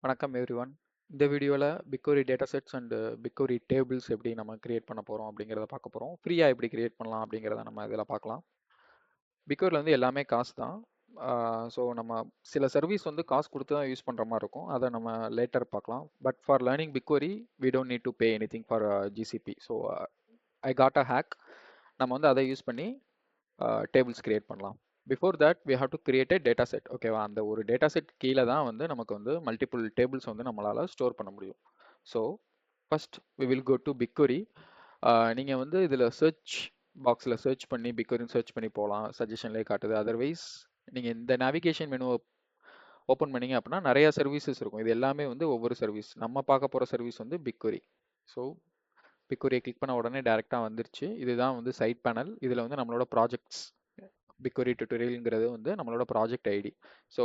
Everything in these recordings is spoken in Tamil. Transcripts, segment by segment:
வணக்கம் எவ்ரிவன். இந்த வீடியோவில் பிக்வரி டேட்டா செட்ஸ் அண்ட் பிக்வரி டேபிள்ஸ் எப்படி நம்ம கிரியேட் பண்ண போகிறோம் அப்படிங்கிறத பார்க்க போகிறோம். ஃப்ரீயாக எப்படி கிரியேட் பண்ணலாம் அப்படிங்கிறத நம்ம இதில் பார்க்கலாம். பிக்வரியில் வந்து எல்லாமே காசு தான். ஸோ நம்ம சில சர்வீஸ் வந்து காசு கொடுத்து தான் யூஸ் பண்ணுற மாதிரி இருக்கும். அதை நம்ம லேட்டர் பார்க்கலாம். But for learning BigQuery we don't need to pay anything for GCP. So I got a hack. நம்ம வந்து அதை யூஸ் பண்ணி டேபிள்ஸ் கிரியேட் பண்ணலாம். Before that we have to create a data set. ஓகேவா, அந்த ஒரு டேட்டா செட் கீழே தான் வந்து நமக்கு வந்து மல்டிபிள் டேபிள்ஸ் வந்து நம்மளால் ஸ்டோர் பண்ண முடியும். So first we will go to BigQuery. நீங்கள் வந்து இதில் சர்ச் பாக்ஸில் சர்ச் பண்ணி பிக்வரின்னு சர்ச் பண்ணி போகலாம், சஜஷன்லேயே காட்டுது. அதர்வைஸ் நீங்கள் இந்த நேவிகேஷன் மெனுவை ஓப்பன் பண்ணீங்க அப்படின்னா நிறைய சர்வீசஸ் இருக்கும். இது எல்லாமே வந்து ஒவ்வொரு சர்வீஸ். நம்ம பார்க்க போகிற சர்வீஸ் வந்து பிக்வரி. ஸோ பிக்வரியை கிளிக் பண்ண உடனே டேரெக்டாக வந்துருச்சு. இதுதான் வந்து சைட் பேனல். இதில் வந்து நம்மளோட ப்ராஜெக்ட்ஸ் பிக்வரி டுட்டோரியல்ங்கிறது வந்து நம்மளோட project ID. So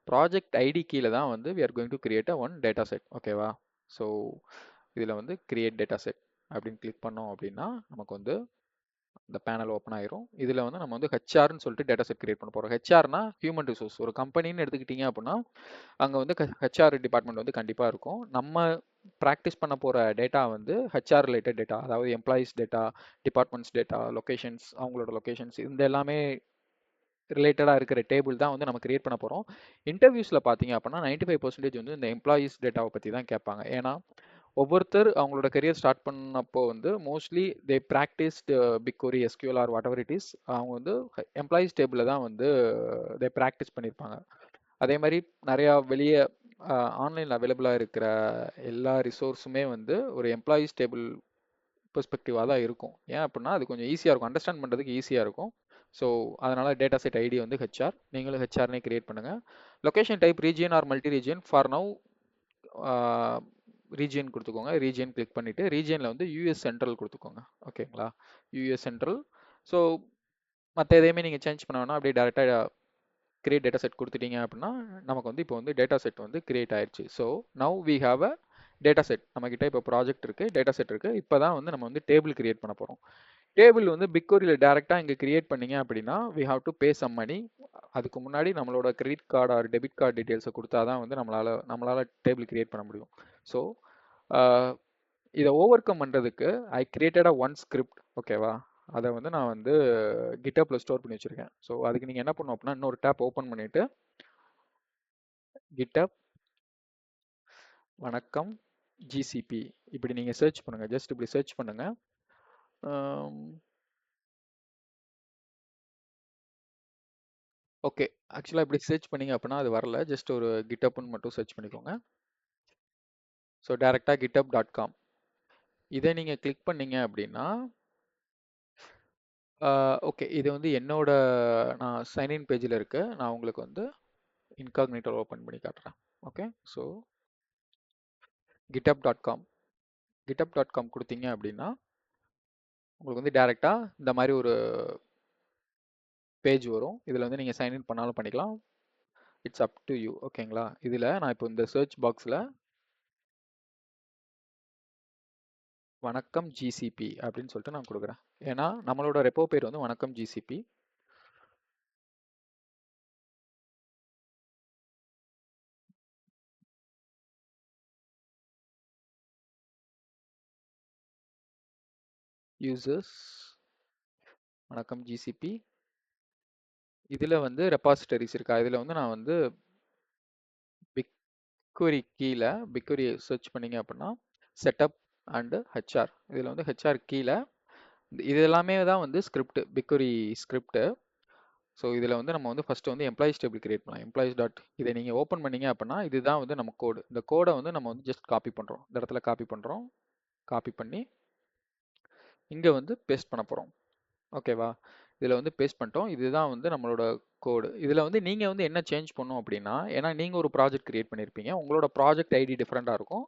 project ID கீழே தான் வந்து we are going to create one data set. ஓகேவா, ஸோ இதில் வந்து கிரியேட் டேட்டா செட் அப்படின்னு கிளிக் பண்ணோம் அப்படின்னா நமக்கு வந்து இந்த பேனல் ஓப்பன் ஆயிரும். இதில் வந்து நம்ம வந்து ஹெச்ஆர்னு சொல்லிட்டு டேட்டா செட் கிரியேட் பண்ண போகிறோம். ஹெச்ஆர்னா ஹியூமன் ரிசோர்ஸ். ஒரு கம்பெனின்னு எடுத்துக்கிட்டீங்க அப்படின்னா அங்கே வந்து ஹெச்ஆர் டிபார்ட்மெண்ட் வந்து கண்டிப்பாக இருக்கும். நம்ம ப்ராக்டிஸ் பண்ண போகிற டேட்டா வந்து ஹெச்ஆர் ரிலேட்டட் டேட்டா, அதாவது employees data, departments data, locations, அவங்களோட லொக்கேஷன்ஸ், இந்த எல்லாமே ரிலேட்டடாக இருக்கிற டேபிள் தான் வந்து நம்ம கிரியேட் பண்ண போகிறோம். இன்டர்வியூஸில் பார்த்தீங்க அப்படின்னா 95% வந்து இந்த எம்ப்ளாயீஸ் டேட்டாவை பற்றி தான் கேட்பாங்க. ஏன்னா ஒவ்வொருத்தர் அவங்களோட கரியர் ஸ்டார்ட் பண்ணப்போ வந்து mostly they practised BigQuery, SQL or whatever it is. அவங்க வந்து எம்ப்ளாயீஸ் டேபிளில் தான் வந்து தே ப்ராக்டிஸ் பண்ணியிருப்பாங்க. அதே மாதிரி நிறையா வெளியே ஆன்லைனில் அவைலபிளாக இருக்கிற எல்லா ரிசோர்ஸுமே வந்து ஒரு எம்ப்ளாயீஸ் டேபிள் பெர்ஸ்பெக்டிவாக தான் இருக்கும். ஏன் அப்படின்னா அது கொஞ்சம் ஈஸியாக இருக்கும், அண்டர்ஸ்டாண்ட் பண்ணுறதுக்கு ஈஸியாக இருக்கும். ஸோ அதனால் டேட்டா செட் ஐடி வந்து ஹெச்ஆர், நீங்களும் ஹெச்ஆர்னே கிரியேட் பண்ணுங்கள். Location type region or multi region. For now region கொடுத்துக்கோங்க. ரீஜியன் கிளிக் பண்ணிவிட்டு ரீஜியனில் வந்து யூஎஸ் சென்ட்ரல் கொடுத்துக்கோங்க. ஓகேங்களா, யூஎஸ் சென்ட்ரல். ஸோ மற்ற எதையுமே நீங்கள் சேஞ்ச் பண்ண வேணாம், அப்படியே டேரெக்டாக கிரியேட் டேட்டா செட் கொடுத்துட்டீங்க அப்படின்னா நமக்கு வந்து இப்போ வந்து டேட்டா செட் வந்து கிரியேட் ஆயிடுச்சு. So now we have a data set. நம்மக்கிட்ட இப்போ ப்ராஜெக்ட் இருக்குது, டேட்டா செட் இருக்குது. இப்போ தான் வந்து நம்ம வந்து டேபிள் கிரியேட் பண்ண போகிறோம். டேபிள் வந்து பிக்வரியில் டேரெக்டாக இங்கே கிரியேட் பண்ணீங்க அப்படின்னா we have to pay some money. அதுக்கு முன்னாடி நம்மளோட credit card or debit card டீட்டெயில்ஸை கொடுத்தா தான் வந்து நம்மளால் டேபிள் கிரியேட் பண்ண முடியும். ஸோ இதை ஓவர் கம் பண்ணுறதுக்கு ஐ கிரியேட்டட் ஒன் ஸ்கிரிப்ட். ஓகேவா, அதை வந்து நான் வந்து கிட்டப்பில் ஸ்டோர் பண்ணி வச்சுருக்கேன். ஸோ அதுக்கு நீங்கள் என்ன பண்ணணும் அப்படின்னா இன்னொரு டேப் ஓப்பன் பண்ணிவிட்டு கிட்டப் வணக்கம் ஜிசிபி இப்படி நீங்கள் சர்ச் பண்ணுங்கள். ஜஸ்ட் இப்படி சர்ச் பண்ணுங்கள். ஓகே, ஆக்சுவலாக இப்படி சர்ச் பண்ணீங்க அப்படின்னா அது வரல. ஜஸ்ட் ஒரு கிட்டப்னு மட்டும் சர்ச் பண்ணிக்கோங்க. ஸோ டேரெக்டாக github.com இதை நீங்கள் கிளிக் பண்ணீங்க அப்படின்னா ஓகே, இது வந்து என்னோட நான் சைன்இன் பேஜில் இருக்கு. நான் உங்களுக்கு வந்து இன்காக்னிட்டோ ஓப்பன் பண்ணி காட்டுறேன். ஓகே, ஸோ github.com கொடுத்தீங்க அப்படின்னா உங்களுக்கு வந்து டேரெக்டாக இந்த மாதிரி ஒரு பேஜ் வரும். இதில் வந்து நீங்கள் சைன்இன் பண்ணாலும் பண்ணிக்கலாம். It's up to you. ஓகேங்களா, இதில் நான் இப்போ இந்த சர்ச் பாக்ஸில் வணக்கம் ஜிசிபி அப்படின்னு சொல்லிட்டு நான் கொடுக்குறேன். ஏன்னா நம்மளோட ரெப்போ பேர் வந்து வணக்கம் ஜிசிபி. யூசர்ஸ் வணக்கம் ஜிசிபி. இதில் வந்து ரெபாசிட்டரிஸ் இருக்கா, இதில் வந்து நான் வந்து பிக்வரி கீழே பிக்வரி சர்ச் பண்ணீங்க அப்படின்னா செட்டப் அண்டு ஹெச்ஆர், இதில் வந்து ஹெச்ஆர் கீழே இது எல்லாமே தான் வந்து ஸ்கிரிப்ட், பிக்வரி ஸ்கிரிப்ட். ஸோ இதில் வந்து நம்ம வந்து ஃபஸ்ட்டு வந்து எம்ப்ளாயிஸ் டேபிள் கிரியேட் பண்ணலாம். எம்ப்ளாயிஸ் டாட் இதை நீங்கள் ஓப்பன் பண்ணீங்க அப்படின்னா இதுதான் வந்து நம்ம கோடு. இந்த கோடை வந்து நம்ம வந்து ஜஸ்ட் காப்பி பண்ணுறோம். இந்த இடத்துல காப்பி பண்ணுறோம். காப்பி பண்ணி இங்கே வந்து பேஸ்ட் பண்ண போகிறோம். ஓகேவா, இதில் வந்து பேஸ்ட் பண்ணிட்டோம். இதுதான் வந்து நம்மளோட கோடு. இதில் வந்து நீங்கள் வந்து என்ன சேஞ்ச் பண்ணும் அப்படின்னா, ஏன்னா நீங்கள் ஒரு ப்ராஜெக்ட் கிரியேட் பண்ணியிருப்பீங்க, உங்களோட ப்ராஜெக்ட் ஐடி டிஃப்ரெண்ட்டாக இருக்கும்.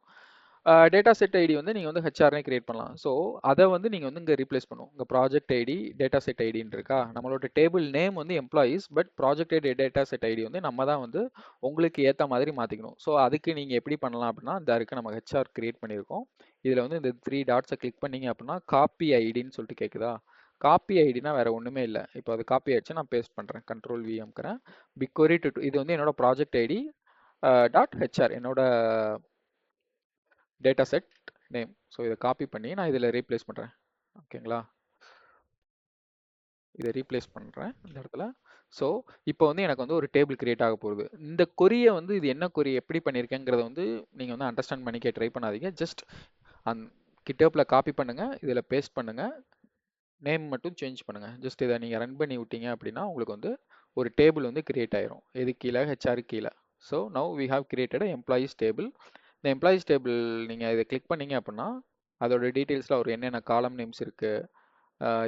டேட்டா செட் ஐடி வந்து நீங்கள் வந்து ஹெச்ஆர்னே கிரியேட் பண்ணலாம். ஸோ அதை வந்து நீங்கள் வந்து இங்கே ரீப்ளேஸ் பண்ணும். உங்கள் ப்ராஜெக்ட் ஐடி டேட்டா செட் ஐடின்னு இருக்கா, நம்மளோட டேபிள் நேம் வந்து employees, but project ID data set ID வந்து நம்ம தான் வந்து உங்களுக்கு ஏற்ற மாதிரி மாற்றிக்கணும். ஸோ அதுக்கு நீங்கள் எப்படி பண்ணலாம் அப்படின்னா இந்த இருக்கு நம்ம ஹெச்ஆர் கிரியேட் பண்ணியிருக்கோம். இதில் வந்து இந்த 3 டாட்ஸை கிளிக் பண்ணீங்க அப்படின்னா காப்பி ஐடின்னு சொல்லிட்டு கேட்குதா. காப்பி ஐடினா வேறு ஒன்றுமே இல்லை. இப்போ அது காப்பி ஆயிடுச்சு, நான் பேஸ்ட் பண்ணுறேன். கண்ட்ரோல் வி அமுக்கிறேன். பிக்வரி டு இது வந்து என்னோட ப்ராஜெக்ட் ஐடி. டாட் ஹெச்ஆர் என்னோட டேட்டா செட் நேம். ஸோ இதை காப்பி பண்ணி நான் இதில் ரீப்ளேஸ் பண்ணுறேன். ஓகேங்களா, இதை ரீப்ளேஸ் பண்ணுறேன் இந்த இடத்துல. ஸோ இப்போ வந்து எனக்கு வந்து ஒரு டேபிள் கிரியேட் ஆக போகுது. இந்த கொரியை வந்து இது என்ன கொரி எப்படி பண்ணியிருக்கேங்கிறத வந்து நீங்கள் வந்து அண்டர்ஸ்டாண்ட் பண்ணிக்க ட்ரை பண்ணாதீங்க. ஜஸ்ட் அந் கிட்டப்பில் காப்பி பண்ணுங்கள், இதில் பேஸ்ட் பண்ணுங்கள், நேம் மட்டும் சேஞ்ச் பண்ணுங்கள். ஜஸ்ட் இதை நீங்கள் ரன் பண்ணி விட்டீங்க அப்படின்னா உங்களுக்கு வந்து ஒரு டேபிள் வந்து கிரியேட் ஆயிரும். எது கீழே, ஹெச்ஆர் கீழே. So now we have created employees table. இந்த எம்ப்ளாயீஸ் டேபிள் நீங்கள் இதை கிளிக் பண்ணீங்க அப்படின்னா அதோட டீட்டெயில்ஸில் ஒரு என்னென்ன காலம் நேம்ஸ் இருக்குது,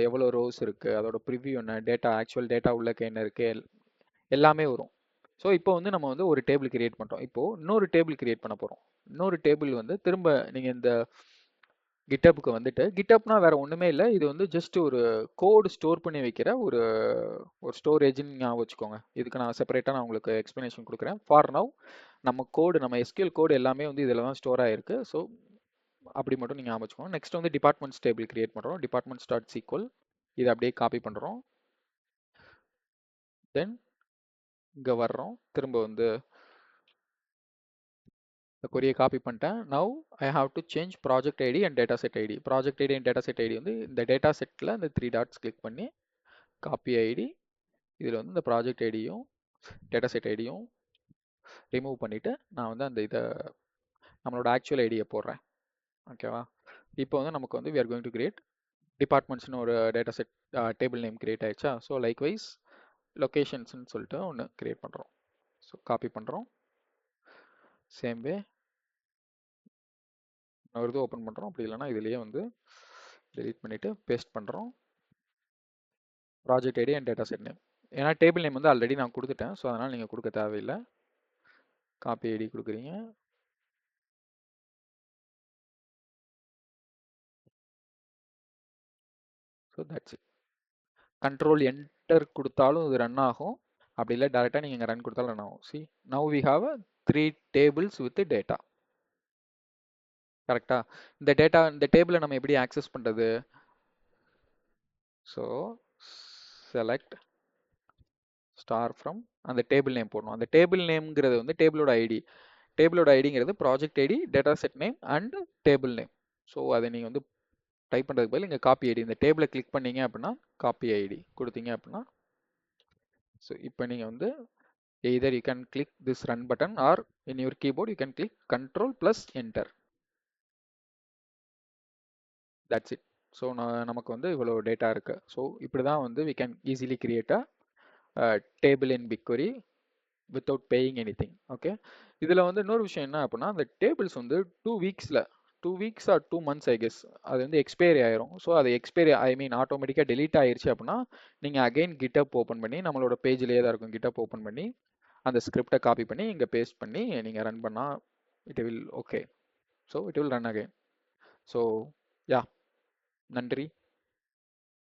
எவ்வளோ ரோஸ் இருக்குது, அதோட ப்ரிவ்யூ என்ன, டேட்டா ஆக்சுவல் டேட்டா உள்ளக்க என்ன இருக்குது, எல்லாமே வரும். ஸோ இப்போ வந்து நம்ம வந்து ஒரு டேபிள் கிரியேட் பண்ணுறோம். இப்போது இன்னொரு டேபிள் கிரியேட் பண்ண போகிறோம். இன்னொரு டேபிள் வந்து திரும்ப நீங்கள் இந்த கிட்டப்புக்கு வந்துட்டு, கிட்டப்னா வேற ஒன்றுமே இல்லை, இது வந்து ஜஸ்ட் ஒரு கோடு ஸ்டோர் பண்ணி வைக்கிற ஒரு ஸ்டோரேஜ்னு ஞாபகம் வச்சுக்கோங்க. இதுக்கு நான் செப்பரேட்டாக நான் உங்களுக்கு எக்ஸ்ப்ளனேஷன் கொடுக்குறேன். ஃபார் நவ் நம்ம கோடு, நம்ம எஸ்கியூஎல் கோடு எல்லாமே வந்து இதில் தான் ஸ்டோர் ஆகிருக்கு. ஸோ அப்படி மட்டும் நீங்கள் ஞாபகம் வச்சுக்கோங்க. நெக்ஸ்ட் வந்து டிபார்ட்மெண்ட்ஸ் டேபிள் கிரியேட் பண்ணுறோம். டிபார்ட்மெண்ட்ஸ் டாட் சீக்வல், இதை அப்படியே காப்பி பண்ணுறோம். தென் இங்கே வர்றோம், திரும்ப வந்து இந்த கொரியை காப்பி பண்ணிட்டேன். Now I have to change project ID and data set ID. Project ID and data set ID வந்து இந்த டேட்டா செட்டில் இந்த 3 டாட்ஸ் கிளிக் பண்ணி காப்பி ஐடி, இதில் வந்து இந்த ப்ராஜெக்ட் ஐடியும் டேட்டா செட் ஐடியும் ரிமூவ் பண்ணிவிட்டு நான் வந்து அந்த இதை நம்மளோட ஆக்சுவல் ஐடியை போடுறேன். ஓகேவா, இப்போ வந்து நமக்கு வந்து we are going to create டிபார்ட்மெண்ட்ஸ்னு ஒரு data set table name create ஆயிடுச்சா. ஸோ லைக்வைஸ் லொக்கேஷன்ஸ்னு சொல்லிட்டு ஒன்று கிரியேட் பண்ணுறோம். ஸோ காப்பி பண்ணுறோம், சேம் வே ஒரு இது ஓப்பன் பண்ணுறோம். அப்படி இல்லைனா இதுலேயே வந்து டெலீட் பண்ணிவிட்டு பேஸ்ட் பண்ணுறோம். Project ID and data set name, ஏன்னா டேபிள் நேம் வந்து ஆல்ரெடி நான் கொடுத்துட்டேன். ஸோ அதனால் நீங்கள் கொடுக்க தேவையில்லை. காப்பி ஐடி கொடுக்குறீங்க. So that's it. Control enter கொடுத்தாலும் இது ரன் ஆகும். அப்படி இல்லை டேரெக்டாக நீங்கள் ரன் கொடுத்தாலும் ரன் ஆகும். See now we have 3 tables with data. கரெக்டா, இந்த டேபிளை நம்ம எப்படி ஆக்சஸ் பண்ணுறது? ஸோ செலக்ட் ஸ்டார் ஃப்ரம் அந்த டேபிள் நேம் போடணும். அந்த டேபிள் நேம்ங்கிறது வந்து டேபிளோட ஐடி. டேபிளோட ஐடிங்கிறது project ID, data set name and table name. So அதை நீங்கள் வந்து டைப் பண்ணுறதுக்கு பதில் இங்கே காப்பி ஐடி, இந்த டேபிளை கிளிக் பண்ணீங்க அப்படின்னா காப்பி ஐடி கொடுத்தீங்க அப்படின்னா, ஸோ இப்போ நீங்கள் வந்து either you can click this run button or in your keyboard you can click control plus enter. That's it. So நமக்கு வந்து இவ்வளோ டேட்டா இருக்குது. ஸோ இப்படி தான் வந்து we can easily create a table in BigQuery without paying anything. Okay, இதில் வந்து இன்னொரு விஷயம் என்ன அப்படின்னா, அந்த டேபிள்ஸ் வந்து 2 weeks or 2 months I guess அது வந்து எக்ஸ்பைரி ஆயிரும். ஸோ அது எக்ஸ்பைரி ஆட்டோமேட்டிக்காக delete ஆயிருச்சு அப்படின்னா நீங்கள் அகைன் GitHub ஓப்பன் பண்ணி, நம்மளோட பேஜ்லேயே தான் இருக்கும், GitHub ஓப்பன் பண்ணி அந்த ஸ்கிரிப்டை காப்பி பண்ணி இங்கே பேஸ்ட் பண்ணி நீங்கள் ரன் பண்ணால் it will okay. So it will run again. So yeah, நன்றி.